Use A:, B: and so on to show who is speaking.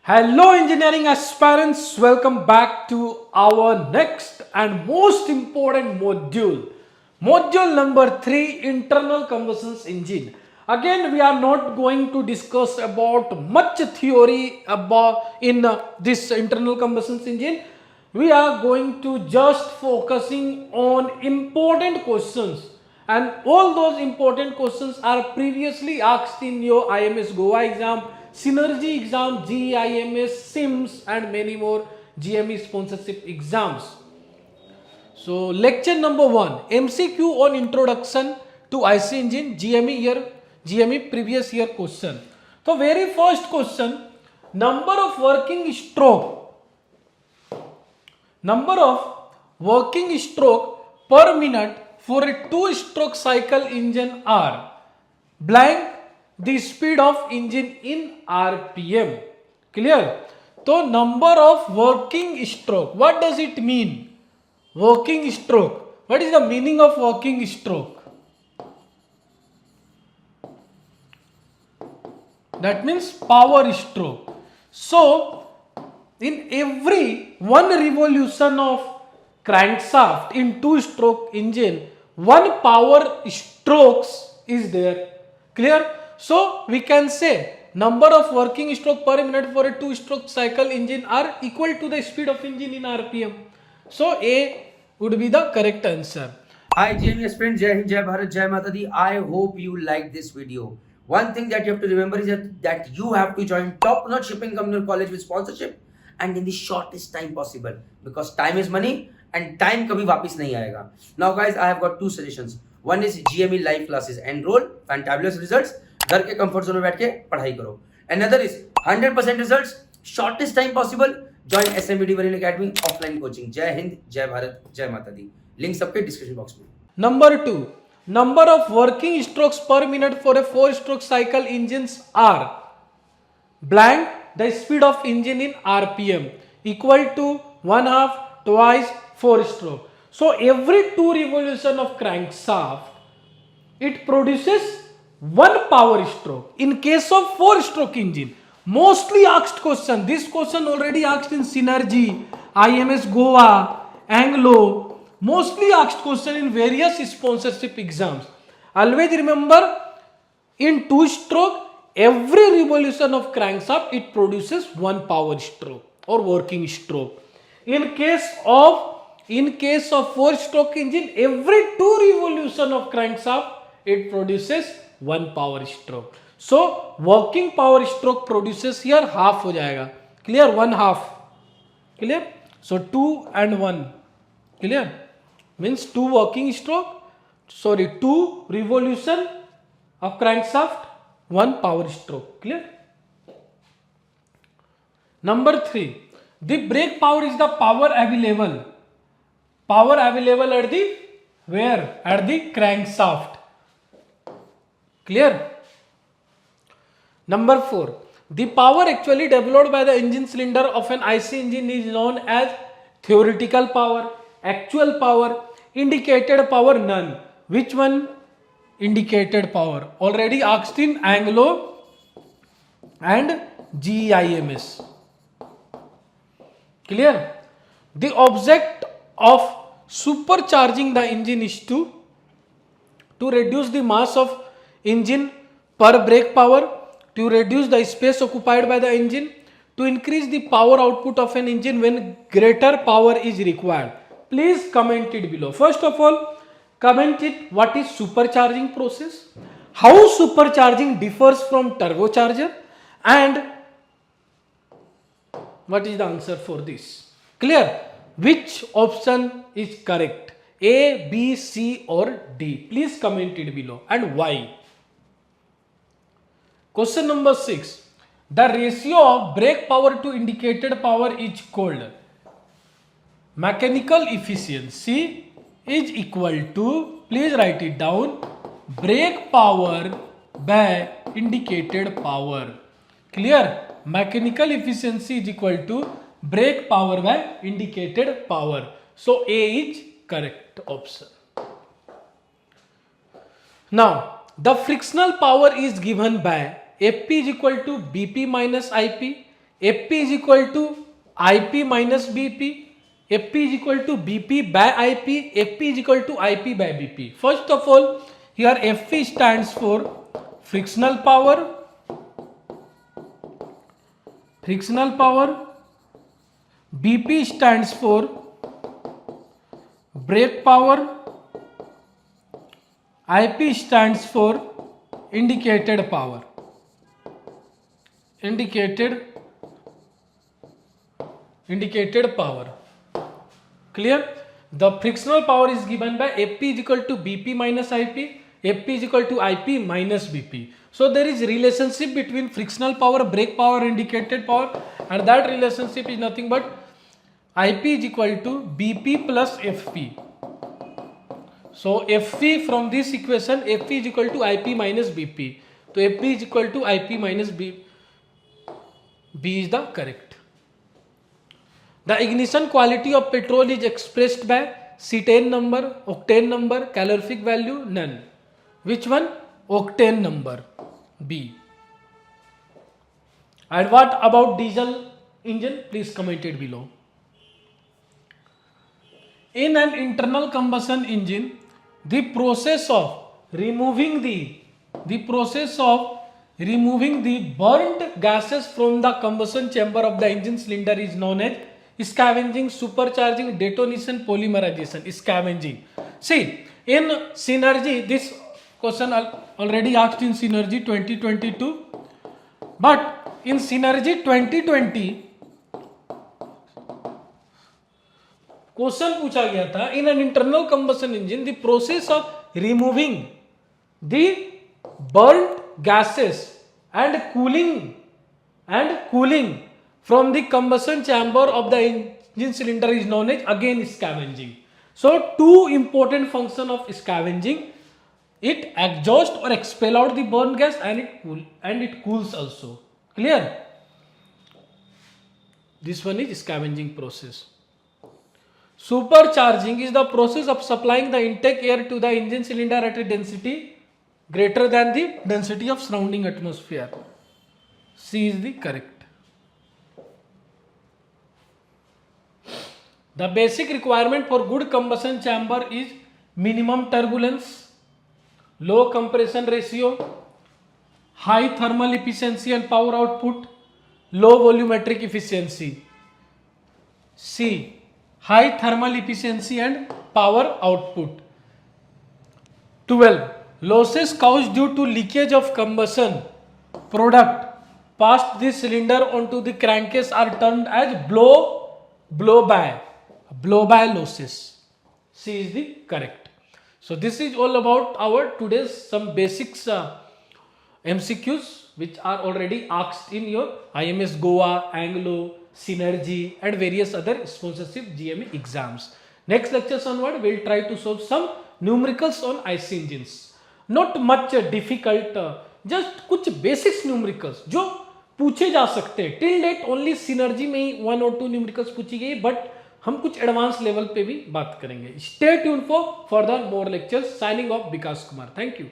A: Hello, engineering aspirants. Welcome back to our next and most important module. Module number 3, internal combustion engine. Again, we are not going to discuss about much theory about in this internal combustion engine. We are going to just focusing on important questions, and all those important questions are previously asked in your IMS Goa exam, Synergy exam, GIMS, SIMS and many more GME sponsorship exams. So lecture number 1, MCQ on introduction to IC engine, GME previous year question. So very first question, number of working stroke per minute for a 2-stroke cycle engine are blank the speed of engine in RPM. Clear? So number of working stroke, what does it mean? Working stroke, what is the meaning of working stroke? That means power stroke. So in every one revolution of crankshaft in 2-stroke engine, one power strokes is there. Clear? So we can say number of working stroke per minute for a 2-stroke cycle engine are equal to the speed of engine in RPM. So A would be the correct answer.
B: Hi GME aspirants, Jai Hind, Jai Bharat, Jai Mata Di. I hope you liked this video. One thing that you have to remember is that you have to join top-notch shipping company college with sponsorship and in the shortest time possible because time is money and time कभी वापस नहीं आएगा. Now guys, I have got two suggestions. One is GME live classes. Enroll, fantabulous results. घर के comfort zone में बैठ के पढ़ाई करो. Another is 100% results, shortest time possible. Join SMBD Marine Academy offline coaching. जय हिंद, जय भारत, जय माता दी. लिंक सबके डिस्क्रिप्शन बॉक्स में.
A: Number 2, number of working strokes per minute for a 4-stroke cycle engines are blank the speed of engine in RPM equal to 1/2, twice, 4-stroke. So every 2 revolution of crankshaft it produces one power stroke. In case of 4-stroke engine, mostly asked question, this question already asked in Synergy, IMS Goa, Anglo, mostly asked question in various sponsorship exams. Always remember, in 2-stroke, every revolution of crankshaft it produces one power stroke or working stroke. In case of 4-stroke engine, every 2 revolution of crankshaft it produces one power stroke. So working power stroke produces here half हो जाएगा. Clear? 1/2. Clear? So 2 and 1. Clear? Means 2 working stroke, 2 revolution of crankshaft, 1 power stroke. Clear? Number 3, the brake power is the power available at the where? At the crankshaft. Clear? Number 4, the power actually developed by the engine cylinder of an IC engine is known as theoretical power, actual power, indicated power, none. Which one? Indicated power. Already asked in Anglo and GIMS. Clear? The object of supercharging the engine is to reduce the mass of engine per brake power, to reduce the space occupied by the engine, to increase the power output of an engine when greater power is required. Please comment it below. First of all, comment it what is supercharging process, how supercharging differs from turbocharger, and what is the answer for this. Clear? Which option is correct? A, B, C or D? Please comment it below and why. Question number 6. The ratio of brake power to indicated power is called mechanical efficiency is equal to, please write it down, brake power by indicated power. Clear? Mechanical efficiency is equal to brake power by indicated power. So A is correct option. Now the frictional power is given by Fp is equal to Bp minus Ip. FP is equal to IP minus BP. FP is equal to BP by IP. FP is equal to IP by BP. First of all, here FP stands for frictional power. Frictional power. BP stands for brake power. IP stands for indicated power. Indicated power. Clear? The frictional power is given by FP is equal to BP minus IP. FP is equal to IP minus BP. So there is relationship between frictional power, brake power, indicated power, and that relationship is nothing but IP is equal to BP plus FP. So FP from this equation, FP is equal to IP minus BP. So FP is equal to IP minus B. B is the correct. The ignition quality of petrol is expressed by cetane number, octane number, calorific value, none. Which one? Octane number, B. And what about diesel engine? Please comment it below. In an internal combustion engine, the process of removing the burnt gases from the combustion chamber of the engine cylinder is known as scavenging, supercharging, detonation, polymerization. Scavenging. See, in Synergy, this question already asked in Synergy 2022, but in Synergy 2020 question पूछा गया था, in an internal combustion engine the process of removing the burnt gases and cooling from the combustion chamber of the engine cylinder is known as again scavenging. So two important function of scavenging, it exhaust or expel out the burn gas and it cools also. Clear? This one is scavenging process. Supercharging is the process of supplying the intake air to the engine cylinder at a density greater than the density of surrounding atmosphere. C is the correct. The basic requirement for good combustion chamber is minimum turbulence, low compression ratio, high thermal efficiency and power output, low volumetric efficiency. C, high thermal efficiency and power output. 12. Losses caused due to leakage of combustion product past the cylinder onto the crankcase are termed as blow-by losses. C is the correct. So this is all about our today's some basics MCQs which are already asked in your IMS Goa, Anglo, Synergy and various other sponsorship GME exams. Next lectures onward we'll try to solve some numericals on IC engines. Not much difficult, just कुछ basics numericals जो पूछे जा सकते हैं. Till date only Synergy में ही 1 और 2 numericals पूछी गई, but हम कुछ एडवांस लेवल पे भी बात करेंगे. Stay tuned for further more lectures. Signing off Vikas Kumar. Thank you.